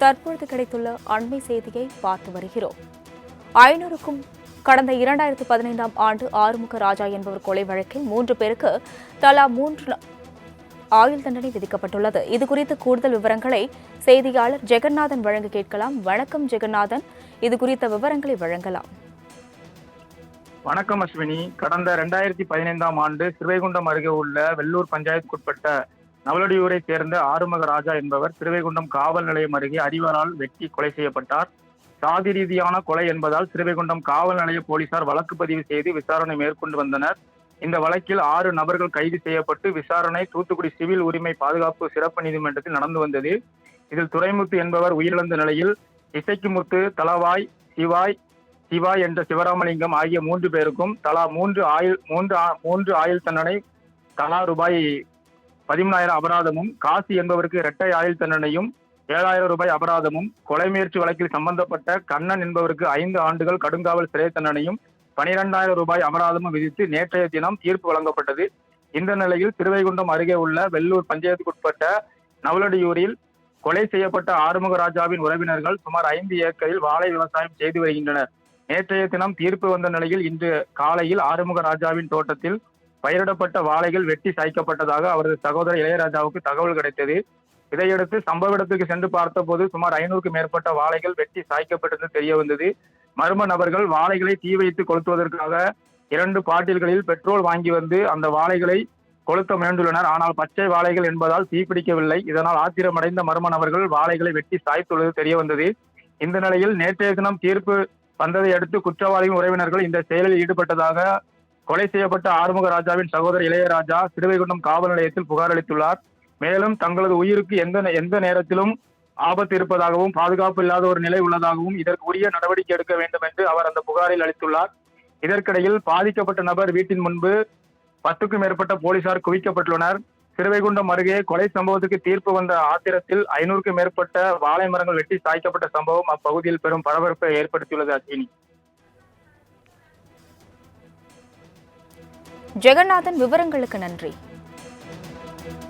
தற்பொழுது கிடைத்துள்ள அண்மை செய்தியை பார்த்து வருகிறோம். 500க்கும் கடந்த 2015ஆம் ஆண்டு ஆறுமுக ராஜா என்பவர் கொலை வழக்கில் 3 பேருக்கு தலா 3 ஆயுள் தண்டனை விதிக்கப்பட்டுள்ளது. இதுகுறித்து கூடுதல் விவரங்களை செய்தியாளர் ஜெகநாதன் வழங்க கேட்கலாம். வணக்கம் ஜெகநாதன், இதுகுறித்த விவரங்களை வழங்கலாம். வணக்கம் அஸ்வினி. கடந்த 2015ஆம் ஆண்டு சிறுவைகுண்டம் அருகே உள்ள வெள்ளூர் பஞ்சாயத்துக்குட்பட்ட நவலடியூரை சேர்ந்த ஆறுமுக ராஜா என்பவர் சிறுவைகுண்டம் காவல் நிலையம் அருகே அடிவாரால் வெட்டி கொலை செய்யப்பட்டார். சாதி ரீதியான கொலை என்பதால் சிறுவைகுண்டம் காவல் நிலைய போலீசார் வழக்கு பதிவு செய்து விசாரணை மேற்கொண்டு வந்தனர். இந்த வழக்கில் 6 நபர்கள் கைது செய்யப்பட்டு விசாரணை தூத்துக்குடி சிவில் உரிமை பாதுகாப்பு சிறப்பு நீதிமன்றத்தில் நடந்து வந்தது. இதில் துரைமுத்து என்பவர் உயிரிழந்த நிலையில் இசைக்குமுத்து, தளவாய், சிவாய் என்ற சிவராமலிங்கம் ஆகிய 3 பேருக்கும் தலா 3 ஆயுள் தண்டனை, தலா ரூபாய் 13,000 அபராதமும், காசி என்பவருக்கு இரட்டை ஆயுள் தண்டனையும் 7,000 ரூபாய் அபராதமும், கொலை முயற்சி வழக்கில் சம்பந்தப்பட்ட கண்ணன் என்பவருக்கு 5 ஆண்டுகள் கடுங்காவல் சிறை தண்டனையும் 12,000 ரூபாய் அபராதமும் விதித்து நேற்றைய தினம் தீர்ப்பு வழங்கப்பட்டது. இந்த நிலையில் திருவைகுண்டம் அருகே உள்ள வெள்ளூர் பஞ்சாயத்துக்குட்பட்ட நவலடியூரில் கொலை செய்யப்பட்ட ஆறுமுக ராஜாவின் உறவினர்கள் சுமார் 5 ஏக்கரில் வாழை விவசாயம் செய்து வருகின்றனர். நேற்றைய தினம் தீர்ப்பு வந்த நிலையில் இன்று காலையில் ஆறுமுக ராஜாவின் தோட்டத்தில் பயிரிடப்பட்ட வாழைகள் வெட்டி சாய்க்கப்பட்டதாக அவரது சகோதரர் இளையராஜாவுக்கு தகவல் கிடைத்தது. இதையடுத்து சம்பவ இடத்துக்கு சென்று பார்த்தபோது சுமார் 500க்கும் மேற்பட்ட வாழைகள் வெட்டி சாய்க்கப்பட்டது தெரிய வந்தது. மர்ம நபர்கள் வாழைகளை தீ வைத்து கொளுத்துவதற்காக 2 பாட்டில்களில் பெட்ரோல் வாங்கி வந்து அந்த வாழைகளை கொளுத்த முயன்றுள்ளனர். ஆனால் பச்சை வாழைகள் என்பதால் தீப்பிடிக்கவில்லை. இதனால் ஆத்திரமடைந்த மர்ம நபர்கள் வாழைகளை வெட்டி சாய்த்துள்ளது தெரிய வந்தது. இந்த நிலையில் நேற்றைய தினம் தீர்ப்பு வந்ததை அடுத்து குற்றவாளியின் உறவினர்கள் இந்த செயலில் ஈடுபட்டதாக கொலை செய்யப்பட்ட ஆறுமுக ராஜாவின் சகோதரர் இளையராஜா சிறுவைகுண்டம் காவல் நிலையத்தில் புகார் அளித்துள்ளார். மேலும் தங்களது உயிருக்கு எந்த நேரத்திலும் ஆபத்து இருப்பதாகவும் பாதுகாப்பு இல்லாத ஒரு நிலை உள்ளதாகவும் இதற்கு உரிய நடவடிக்கை எடுக்க வேண்டும் என்று அவர் அந்த புகாரில் அளித்துள்ளார். இதற்கிடையில் பாதிக்கப்பட்ட நபர் வீட்டின் முன்பு 10க்கும் மேற்பட்ட போலீசார் குவிக்கப்பட்டுள்ளனர். சிறுவைகுண்டம் அருகே கொலை சம்பவத்துக்கு தீர்ப்பு வந்த ஆத்திரத்தில் 500க்கும் மேற்பட்ட வாழை மரங்கள் வெட்டி சாய்க்கப்பட்ட சம்பவம் அப்பகுதியில் பெரும் பரபரப்பை ஏற்படுத்தியுள்ளது. அஸ்வினி. ஜெகநாதன், விவரங்களுக்கு நன்றி.